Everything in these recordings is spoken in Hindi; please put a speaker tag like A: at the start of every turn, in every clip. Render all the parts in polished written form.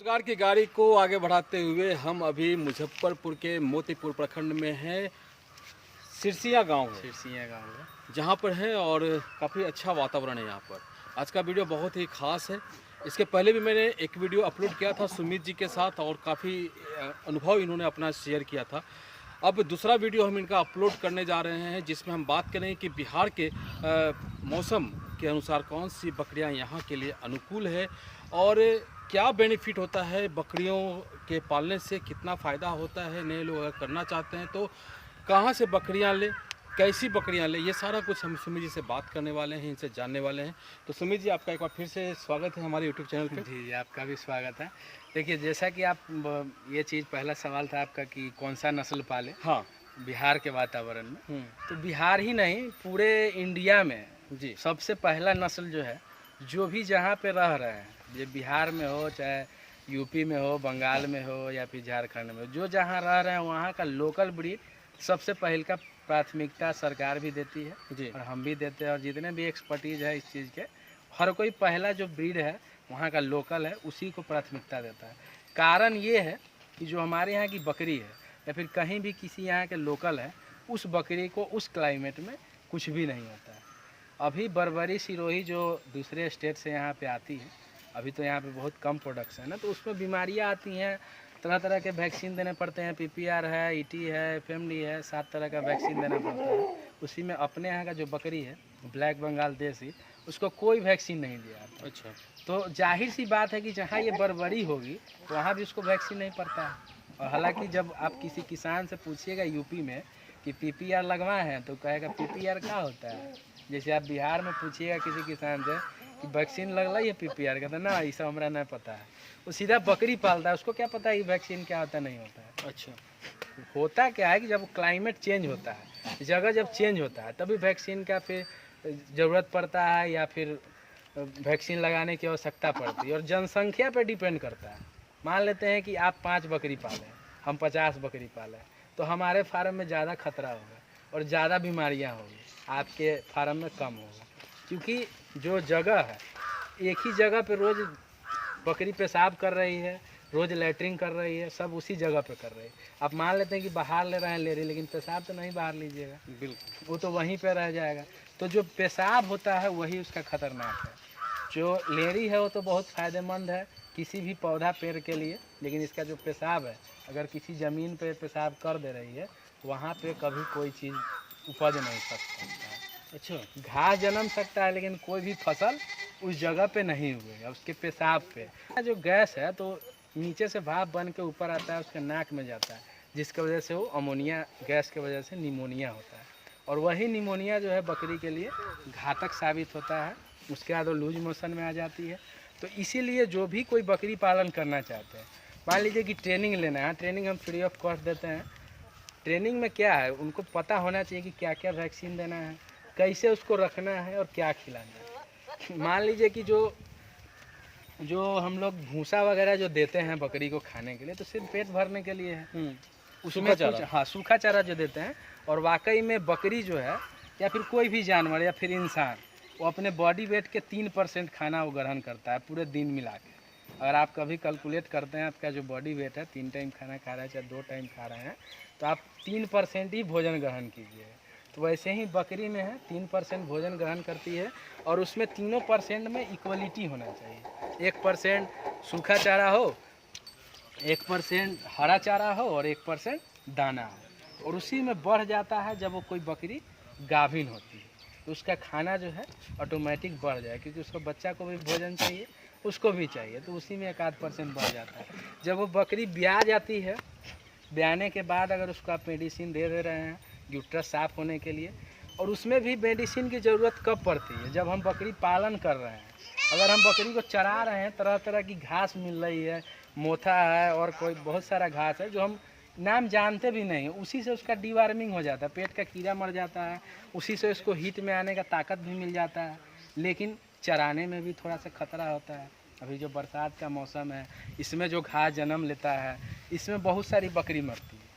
A: रोजगार की गाड़ी को आगे बढ़ाते हुए हम अभी मुजफ्फरपुर के मोतीपुर प्रखंड में हैं। सिरसिया गांव है,
B: सिरसिया गाँव है।
A: जहां पर है और काफ़ी अच्छा वातावरण है यहाँ पर। आज का वीडियो बहुत ही ख़ास है। इसके पहले भी मैंने एक वीडियो अपलोड किया था सुमित जी के साथ और काफ़ी अनुभव इन्होंने अपना शेयर किया था। अब दूसरा वीडियो हम इनका अपलोड करने जा रहे हैं, जिसमें हम बात करें कि बिहार के मौसम के अनुसार कौन सी बकरियां यहाँ के लिए अनुकूल है और क्या बेनिफिट होता है बकरियों के पालने से, कितना फ़ायदा होता है। नए लोग अगर करना चाहते हैं तो कहाँ से बकरियां लें, कैसी बकरियां लें, ये सारा कुछ हम सुमित जी से बात करने वाले हैं, इनसे जानने वाले हैं। तो सुमित जी, आपका एक बार फिर से स्वागत है हमारे यूट्यूब चैनल पे।
B: जी, आपका भी स्वागत है। देखिए, जैसा कि ये चीज़ पहला सवाल था आपका कि कौन सा नस्ल पाले
A: हाँ।
B: बिहार के वातावरण में। तो बिहार ही नहीं, पूरे इंडिया में
A: जी।
B: सबसे पहला नस्ल जो है, जो भी जहाँ पे रह रहे हैं, ये बिहार में हो चाहे यूपी में हो, बंगाल में हो या फिर झारखंड में हो, जो जहाँ रह रहे हैं वहाँ का लोकल ब्रीड सबसे पहले का प्राथमिकता सरकार भी देती है
A: जी।
B: और हम भी देते हैं। और जितने भी एक्सपर्टीज है इस चीज़ के, हर कोई पहला जो ब्रीड है वहाँ का लोकल है उसी को प्राथमिकता देता है। कारण ये है कि जो हमारे यहाँ की बकरी है या फिर कहीं भी किसी यहाँ के लोकल है, उस बकरी को उस क्लाइमेट में कुछ भी नहीं होता है। अभी बर्बरी सिरोही जो दूसरे स्टेट से यहाँ पे आती है, अभी तो यहाँ पे बहुत कम प्रोडक्शन है ना, तो उसमें बीमारियाँ आती हैं, तरह तरह के वैक्सीन देने पड़ते हैं। पीपीआर है, ईटी है, फैमिली है, 7 तरह का वैक्सीन देना पड़ता है। उसी में अपने यहाँ का जो बकरी है ब्लैक बंगाल देसी, उसको कोई वैक्सीन नहीं दिया आता।
A: अच्छा।
B: तो जाहिर सी बात है कि जहाँ ये बर्बरी होगी वहाँ भी उसको वैक्सीन नहीं पड़ता है। और हालांकि जब आप किसी किसान से पूछिएगा यूपी में कि पीपीआर लगवाए हैं, तो कहेगा पीपीआर क्या होता है। जैसे आप बिहार में पूछिएगा किसी किसान से कि वैक्सीन लगला है पीपीआर का, तो ना ये सब हमारा नहीं पता है। वो सीधा बकरी पालता है, उसको क्या पता है ये वैक्सीन क्या होता नहीं होता है।
A: अच्छा।
B: होता क्या है कि जब क्लाइमेट चेंज होता है, जगह जब चेंज होता है, तभी वैक्सीन का फिर ज़रूरत पड़ता है या फिर वैक्सीन लगाने की आवश्यकता पड़ती है। और जनसंख्या पर डिपेंड करता है। मान लेते हैं कि आप 5 बकरी पालें, हम 50 बकरी पालें, तो हमारे फार्म में ज़्यादा खतरा होगा और ज़्यादा बीमारियाँ होगी, आपके फार्म में कम होगा। क्योंकि जो जगह है, एक ही जगह पे रोज़ बकरी पेशाब कर रही है, रोज़ लैट्रिन कर रही है, सब उसी जगह पे कर रही है। आप मान लेते हैं कि बाहर ले रहे हैं, ले रही, लेकिन पेशाब तो नहीं बाहर लीजिएगा,
A: बिल्कुल।
B: वो तो वहीं पे रह जाएगा। तो जो पेशाब होता है वही उसका खतरनाक है। जो लेरी है वो तो बहुत फ़ायदेमंद है किसी भी पौधा पेड़ के लिए, लेकिन इसका जो पेशाब है, अगर किसी ज़मीन पे पेशाब कर दे रही है, वहाँ पे कभी कोई चीज़ उपज नहीं सकता है।
A: अच्छा।
B: घास जन्म सकता है लेकिन कोई भी फसल उस जगह पे नहीं हुएगा उसके पेशाब पे। जो गैस है तो नीचे से भाप बन के ऊपर आता है, उसके नाक में जाता है, जिसकी वजह से वो अमोनिया गैस की वजह से निमोनिया होता है। और वही निमोनिया जो है बकरी के लिए घातक साबित होता है। उसके बाद वो लूज मोशन में आ जाती है। तो इसीलिए जो भी कोई बकरी पालन करना चाहते हैं, मान लीजिए कि ट्रेनिंग लेना है, ट्रेनिंग हम फ्री ऑफ कॉस्ट देते हैं। ट्रेनिंग में क्या है, उनको पता होना चाहिए कि क्या क्या वैक्सीन देना है, कैसे उसको रखना है और क्या खिलाना है। मान लीजिए कि जो हम लोग भूसा वगैरह जो देते हैं बकरी को खाने के लिए, तो सिर्फ पेट भरने के लिए है। उसमें कुछ सूखा चारा जो देते हैं। और वाकई में बकरी जो है या फिर कोई भी जानवर या फिर इंसान, वो अपने बॉडी वेट के 3% खाना वो ग्रहण करता है पूरे दिन मिला के। अगर आप कभी कैलकुलेट करते हैं आपका जो बॉडी वेट है, 3 टाइम खाना खा रहा है चाहे 2 टाइम खा रहे हैं, तो आप 3% ही भोजन ग्रहण कीजिए। तो वैसे ही बकरी में है 3% भोजन ग्रहण करती है। और उसमें 3% में इक्वलिटी होना चाहिए। 1% सूखा चारा हो, 1% हरा चारा हो और 1% दाना हो। और उसी में बढ़ जाता है जब वो कोई बकरी गाभिन होती है, तो उसका खाना जो है ऑटोमेटिक बढ़ जाए, क्योंकि उसको बच्चा को भी भोजन चाहिए, उसको भी चाहिए, तो उसी में 1-8% बढ़ जाता है। जब वो बकरी ब्याह जाती है, ब्याने के बाद अगर उसको आप मेडिसिन दे रहे हैं यूट्रस साफ होने के लिए, और उसमें भी मेडिसिन की ज़रूरत कब पड़ती है, जब हम बकरी पालन कर रहे हैं। अगर हम बकरी को चरा रहे हैं, तरह तरह की घास मिल रही है, मोथा है और कोई बहुत सारा घास है जो हम नाम जानते भी नहीं, उसी से उसका डिवार्मिंग हो जाता है, पेट का कीड़ा मर जाता है, उसी से उसको हीट में आने का ताकत भी मिल जाता है। लेकिन चराने में भी थोड़ा सा खतरा होता है। अभी जो बरसात का मौसम है, इसमें जो घास जन्म लेता है, इसमें बहुत सारी बकरी मरती है।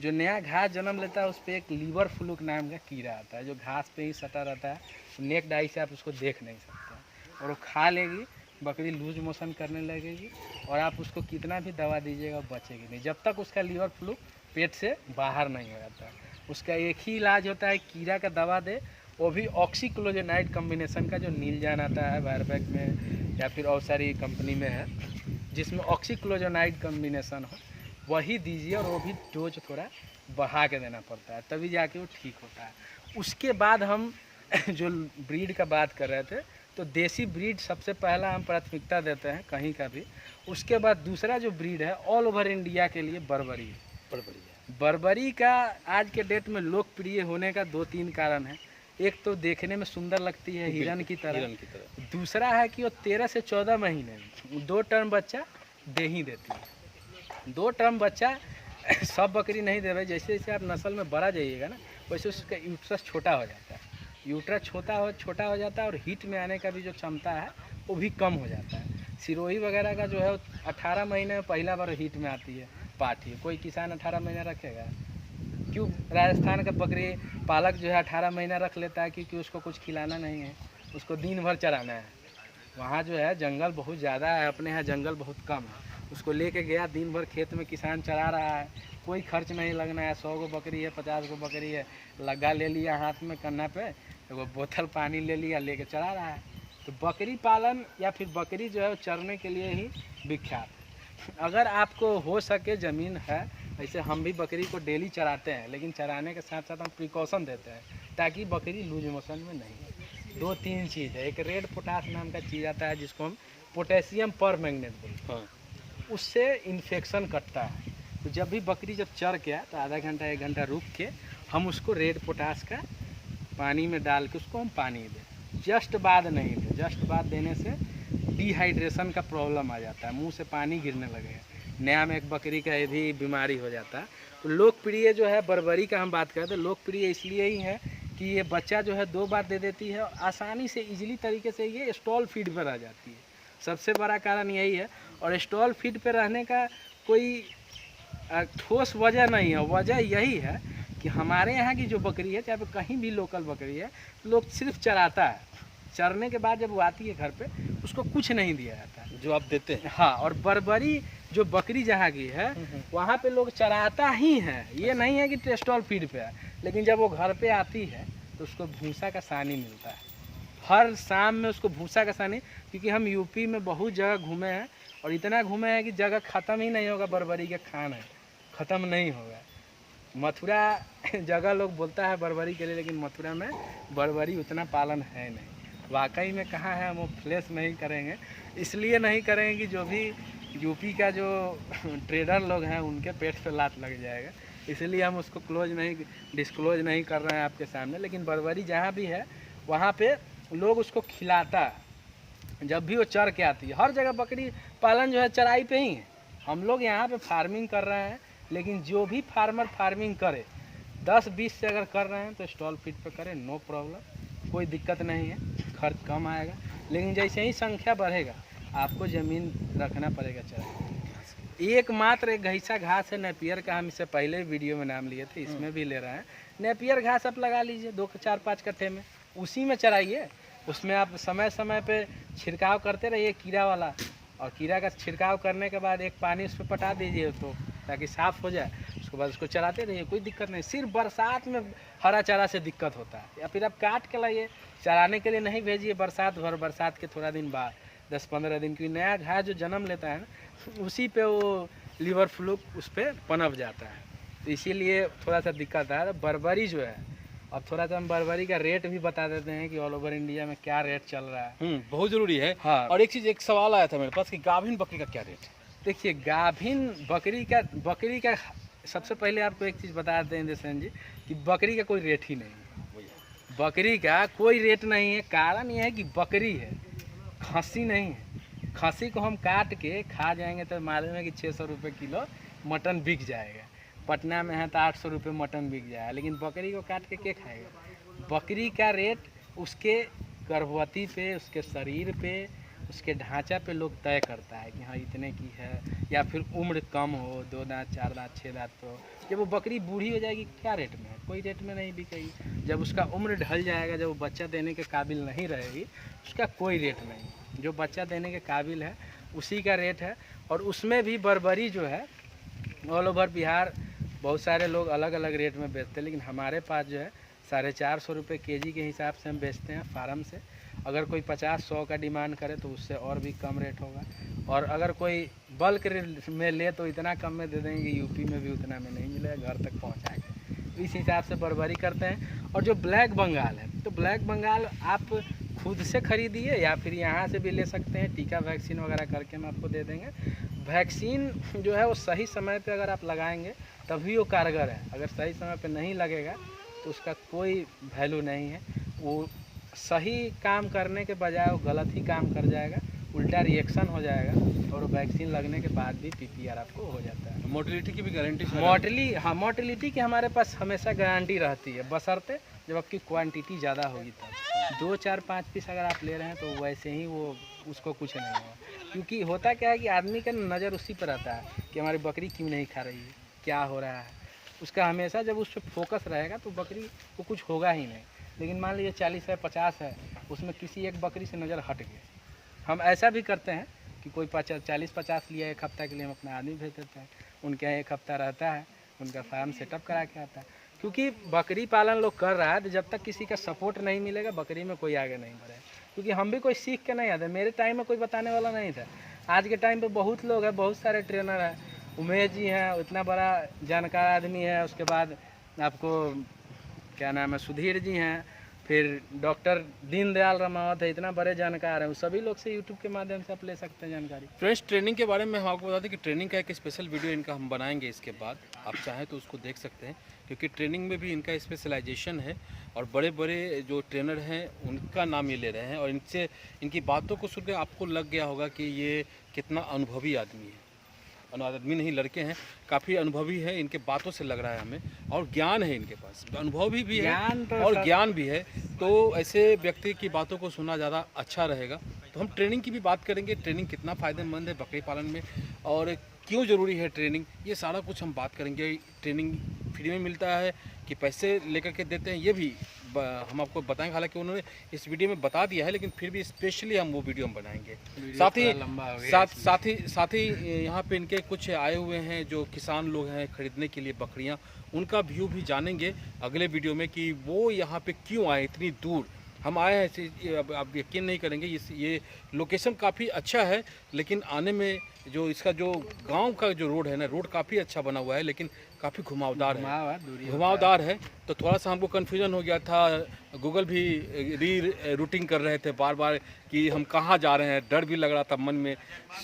B: जो नया घास जन्म लेता है उस पर एक लीवर फ्लूक नाम का कीड़ा आता है, जो घास पे ही सटा रहता है। नेक डाई से आप उसको देख नहीं सकते, और वो खा लेगी बकरी लूज मोशन करने लगेगी और आप उसको कितना भी दवा दीजिएगा बचेगी नहीं, जब तक उसका लीवर फ्लू पेट से बाहर नहीं हो जाता। उसका एक ही इलाज होता है, कीड़ा का दवा दे, वो भी ऑक्सीक्लोजेनाइड कम्बिनेशन का जो नीलजान आता है बायोबैक में या फिर और सारी कंपनी में है, जिसमें ऑक्सीक्लोजेनाइड कम्बिनेशन हो, वही दीजिए और वो भी डोज थोड़ा बढ़ा के देना पड़ता है, तभी जाके वो ठीक होता है। उसके बाद हम जो ब्रीड का बात कर रहे थे, तो देसी ब्रीड सबसे पहला हम प्राथमिकता देते हैं कहीं का भी। उसके बाद दूसरा जो ब्रीड है ऑल ओवर इंडिया के लिए बर्बरी है। बर्बरी का आज के डेट में लोकप्रिय होने का 2-3 कारण है। एक तो देखने में सुंदर लगती है हिरन की तरह, दूसरा है कि वो 13 से 14 महीने में 2 टर्म बच्चा दे ही देती है। 2 टर्म बच्चा सब बकरी नहीं दे रहे, जैसे जैसे आप नस्ल में बढ़ा जाइएगा ना, वैसे उसका यूट्रस छोटा हो जाता है। यूट्रस छोटा हो जाता है और हीट में आने का भी जो क्षमता है वो भी कम हो जाता है। सिरोही वगैरह का जो है 18 महीने में पहला बार हीट में आती है पाठी। कोई किसान 18 महीना रखेगा? क्यों? राजस्थान का बकरी पालक जो है 18 महीना रख लेता है, क्योंकि उसको कुछ खिलाना नहीं है, उसको दिन भर चराना है। वहाँ जो है जंगल बहुत ज़्यादा है, अपने यहाँ जंगल बहुत कम है। उसको लेके गया, दिन भर खेत में किसान चरा रहा है, कोई खर्च नहीं लगना है। 100 गो बकरी है, 50 गो बकरी है, लगा ले लिया हाथ में कन्ना पे, वो बोतल पानी ले लिया, लेके चरा रहा है। तो बकरी पालन या फिर बकरी जो है वो चरने के लिए ही विख्यात है। अगर आपको हो सके, ज़मीन है, वैसे हम भी बकरी को डेली चराते हैं, लेकिन चराने के साथ साथ हम प्रिकॉशन देते हैं ताकि बकरी लूज मोशन में नहीं। 2-3 चीज़ है। एक रेड पोटास नाम का चीज़ आता है जिसको हम पोटेशियम पर मैंगनेट बोलते हैं। उससे इन्फेक्शन कटता है। तो जब भी बकरी जब चर के आए तो आधा घंटा 1 घंटा रुक के हम उसको रेड पोटास का पानी में डाल के उसको हम पानी दें। जस्ट बाद नहीं दें, जस्ट बाद देने से डिहाइड्रेशन का प्रॉब्लम आ जाता है, मुंह से पानी गिरने लगेगा। नया में एक बकरी का ये भी बीमारी हो जाता है। तो लोकप्रिय जो है बर्बरी का हम बात करें तो लोकप्रिय इसलिए ही है कि ये बच्चा जो है 2 बार दे देती है, आसानी से इजीली तरीके से ये स्टॉल फीड पर आ जाती है। सबसे बड़ा कारण यही है। और स्टॉल फीड पे रहने का कोई ठोस वजह नहीं है। वजह यही है कि हमारे यहाँ की जो बकरी है, चाहे कहीं भी लोकल बकरी है, लोग सिर्फ चराता है। चरने के बाद जब वो आती है घर पे, उसको कुछ नहीं दिया जाता है
A: जो आप देते हैं।
B: हाँ, और बर्बरी जो बकरी जहाँ की है वहाँ पे लोग चराता ही है, ये नहीं है कि स्टॉल फीड पे है। लेकिन जब वो घर पे आती है तो उसको भूसा का सानी मिलता है। हर शाम में उसको भूसा का सानी, क्योंकि हम यूपी में बहुत जगह घूमे हैं और इतना घूमे हैं कि जगह ख़त्म ही नहीं होगा बर्बरी के खाना है, ख़त्म नहीं होगा। मथुरा जगह लोग बोलता है बर्बरी के लिए, लेकिन मथुरा में बर्बरी उतना पालन है नहीं। वाकई में कहाँ है, हम वो फ्लैश नहीं करेंगे, इसलिए नहीं करेंगे कि जो भी यूपी का जो ट्रेडर लोग हैं उनके पेट पे लात लग जाएगा, इसलिए हम उसको डिस्क्लोज नहीं कर रहे हैं आपके सामने। लेकिन बर्बरी जहाँ भी है वहाँ पे लोग उसको खिलाता है जब भी वो चर के आती है। हर जगह बकरी पालन जो है चराई पे ही है। हम लोग यहाँ पे फार्मिंग कर रहे हैं, लेकिन जो भी फार्मर फार्मिंग करे 10-20 से अगर कर रहे हैं तो स्टॉल फीड पे करें, नो प्रॉब्लम, कोई दिक्कत नहीं है, खर्च कम आएगा। लेकिन जैसे ही संख्या बढ़ेगा आपको ज़मीन रखना पड़ेगा चराई। एकमात्र एक घैसा घास है नेपियर का, हम इससे पहले वीडियो में नाम लिए थे, इसमें भी ले रहे हैं। नेपियर घास आप लगा लीजिए 2-4-5 कट्ठे में, उसी में चराइए। उसमें आप समय समय पे छिड़काव करते रहिए कीड़ा वाला, और कीड़ा का छिड़काव करने के बाद एक पानी उस पर पटा दीजिए तो ताकि साफ़ हो जाए। उसके बाद उसको चराते रहिए, कोई दिक्कत नहीं। सिर्फ बरसात में हरा चारा से दिक्कत होता है, या फिर आप काट के लाइए, चराने के लिए नहीं भेजिए बरसात भर, बरसात के थोड़ा दिन बाद 10-15 दिन की नया घास जो जन्म लेता है ना, उसी पे वो लीवर फ्लू उस पर पनप जाता है। तो इसीलिए थोड़ा सा दिक्कत है। तो बर्बरी जो है, अब थोड़ा सा हम बर्बरी का रेट भी बता देते हैं कि ऑल ओवर इंडिया में क्या रेट चल रहा है।
A: बहुत ज़रूरी है।
B: हाँ।
A: और एक सवाल आया था मेरे पास कि गाभिन बकरी का क्या रेट है?
B: देखिए, गाभिन बकरी का सबसे पहले आपको एक चीज़ बता देते हैं इंद्रसेन जी कि बकरी का कोई रेट ही नहीं है। बकरी का कोई रेट नहीं है। कारण ये है कि बकरी है, खस्सी नहीं है। खस्सी को हम काट के खा जाएंगे तो मालूम है कि 600 रुपये किलो मटन बिक जाएगा। पटना में है तो 800 रुपये मटन बिक जाएगा, लेकिन बकरी को काट के खाएगा? बकरी का रेट उसके गर्भवती पे, उसके शरीर पे, उसके ढांचा पे लोग तय करता है कि हाँ इतने की है, या फिर उम्र कम हो, 2 दांत 4 दांत 6 दांत तो जब वो बकरी बूढ़ी हो जाएगी क्या रेट में है? कोई रेट में नहीं बिकेगी। जब उसका उम्र ढल जाएगा, जब वो बच्चा देने के काबिल नहीं रहेगी, उसका कोई रेट नहीं। जो बच्चा देने के काबिल है उसी का रेट है। और उसमें भी बर्बरी जो है ऑल ओवर बिहार बहुत सारे लोग अलग अलग रेट में बेचते हैं, लेकिन हमारे पास जो है 450 रुपये केजी के हिसाब से हम बेचते हैं फार्म से। अगर कोई 50-100 का डिमांड करे तो उससे और भी कम रेट होगा, और अगर कोई बल्क में ले तो इतना कम में दे देंगे कि यूपी में भी उतना में नहीं मिलेगा, घर तक पहुँचा के। इस हिसाब से बर्बरी करते हैं। और जो ब्लैक बंगाल है, तो ब्लैक बंगाल आप खुद से खरीदिए या फिर यहाँ से भी ले सकते हैं, टीका वैक्सीन वगैरह करके हम आपको दे देंगे। वैक्सीन जो है वो सही समय पे अगर आप लगाएंगे तभी वो कारगर है, अगर सही समय पे नहीं लगेगा तो उसका कोई वैल्यू नहीं है। वो सही काम करने के बजाय वो गलत ही काम कर जाएगा, उल्टा रिएक्शन हो जाएगा, और वैक्सीन लगने के बाद भी पीपीआर आपको हो जाता है।
A: मोटिलिटी की भी गारंटी?
B: मोटिलिटी की हमारे पास हमेशा गारंटी रहती है, बशर्ते जब आपकी क्वांटिटी ज़्यादा होगी तब। 2, 4, 5 पीस अगर आप ले रहे हैं तो वैसे ही वो उसको कुछ नहीं होगा, क्योंकि होता क्या है कि आदमी का नज़र उसी पर रहता है कि हमारी बकरी क्यों नहीं खा रही है, क्या हो रहा है। उसका हमेशा जब उस पर फोकस रहेगा तो बकरी को कुछ होगा ही नहीं। लेकिन मान लीजिए 40 है, 50 है, उसमें किसी एक बकरी से नज़र हट गई। हम ऐसा भी करते हैं कि कोई 40-50 लिया, एक हफ्ता के लिए हम अपना आदमी भेज देते हैं, उनके यहाँ एक हफ्ता रहता है, उनका फार्म सेटअप करा के आता है। क्योंकि बकरी पालन लोग कर रहा है तो जब तक किसी का सपोर्ट नहीं मिलेगा बकरी में कोई आगे नहीं बढ़ेगा। क्योंकि हम भी कोई सीख के नहीं आते, मेरे टाइम में कोई बताने वाला नहीं था। आज के टाइम पे बहुत लोग हैं, बहुत सारे ट्रेनर हैं। उमेश जी हैं, इतना बड़ा जानकार आदमी है। उसके बाद आपको क्या नाम है, सुधीर जी हैं, फिर डॉक्टर दीनदयाल रमावत है, इतना बड़े जानकार हैं। उस सभी लोग से यूट्यूब के माध्यम से आप ले सकते हैं जानकारी।
A: फ्रेंड्स, ट्रेनिंग के बारे में हम आपको बता दें कि ट्रेनिंग का एक स्पेशल वीडियो इनका हम बनाएंगे इसके बाद, आप चाहें तो उसको देख सकते हैं, क्योंकि ट्रेनिंग में भी इनका स्पेशलाइजेशन है और बड़े बड़े जो ट्रेनर हैं उनका नाम ये ले रहे हैं। और इनसे इनकी बातों को सुनकर आपको लग गया होगा कि ये कितना अनुभवी आदमी है। आदमी नहीं, लड़के हैं, काफ़ी अनुभवी है, इनके बातों से लग रहा है हमें। और ज्ञान है इनके पास, अनुभव भी है और ज्ञान भी है। तो ऐसे व्यक्ति की बातों को सुनना ज़्यादा अच्छा रहेगा। तो हम ट्रेनिंग की भी बात करेंगे, ट्रेनिंग कितना फ़ायदेमंद है बकरी पालन में और क्यों ज़रूरी है ट्रेनिंग, ये सारा कुछ हम बात करेंगे। ट्रेनिंग फ्री में मिलता है कि पैसे लेकर के देते हैं, ये भी हम आपको बताएंगे। हालांकि उन्होंने इस वीडियो में बता दिया है, लेकिन फिर भी स्पेशली हम वो वीडियो हम बनाएंगे। साथ ही यहाँ पे इनके कुछ आए हुए हैं जो किसान लोग हैं खरीदने के लिए बकरियाँ, उनका व्यू भी जानेंगे अगले वीडियो में कि वो यहाँ पे क्यों आए, इतनी दूर हम आए हैं। आप यकीन नहीं करेंगे, ये लोकेशन काफ़ी अच्छा है, लेकिन आने में जो इसका जो गांव का जो रोड है ना, रोड काफ़ी अच्छा बना हुआ है, लेकिन काफ़ी घुमावदार है। तो थोड़ा सा हमको कन्फ्यूजन हो गया था। गूगल भी रूटिंग कर रहे थे बार बार कि हम कहाँ जा रहे हैं, डर भी लग रहा था मन में,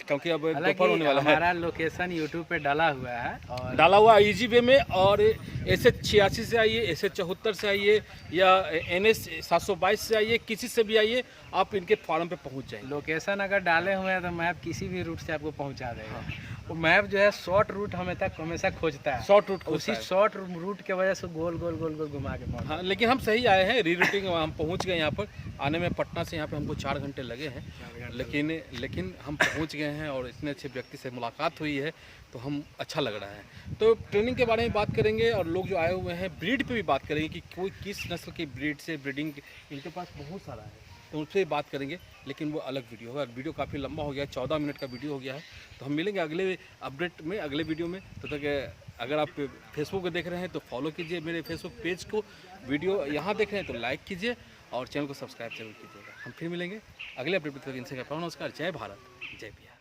A: क्योंकि अब दोपहर होने वाला है।
B: हमारा लोकेशन यूट्यूब पे डाला हुआ है, और
A: डाला हुआ इजी वे में। और SH 86 से आइए, SH 74 से आइए, या NS 722 से आइए, किसी से भी आइए, आप इनके फार्म पे पहुंच जाएंगे।
B: लोकेशन अगर डाले हुए हैं तो मैप किसी भी रूट से आपको पहुंचा देगा। वो मैप जो है शॉर्ट रूट हमेशा खोजता है,
A: शॉर्ट रूट
B: उसी शॉर्ट रूट के वजह से गोल गोल गोल गोल घुमा के पहुंचा।
A: हाँ, लेकिन हम सही आए हैं, रीरूटिंग हम पहुंच गए यहाँ पर। आने में पटना से यहाँ पे हमको 4 घंटे लगे हैं, लेकिन हम पहुँच गए हैं और इतने अच्छे व्यक्ति से मुलाकात हुई है तो हम अच्छा लग रहा है। तो ट्रेनिंग के बारे में बात करेंगे और लोग जो आए हुए हैं ब्रीड पे भी बात करेंगे कि कोई किस नस्ल की ब्रीड से ब्रीडिंग, इनके पास बहुत सारा है, तो उनसे बात करेंगे, लेकिन वो अलग वीडियो होगा। वीडियो काफ़ी लंबा हो गया, 14 मिनट का वीडियो हो गया है। तो हम मिलेंगे अगले अपडेट में, अगले वीडियो में। तो तक अगर आप फेसबुक को देख रहे हैं तो फॉलो कीजिए मेरे फेसबुक पेज को, वीडियो यहाँ देख रहे हैं तो लाइक कीजिए और चैनल को सब्सक्राइब जरूर कीजिएगा। हम फिर मिलेंगे अगले अपडेट में। तक इनसे कहता हूँ नमस्कार, जय भारत, जय बिहार।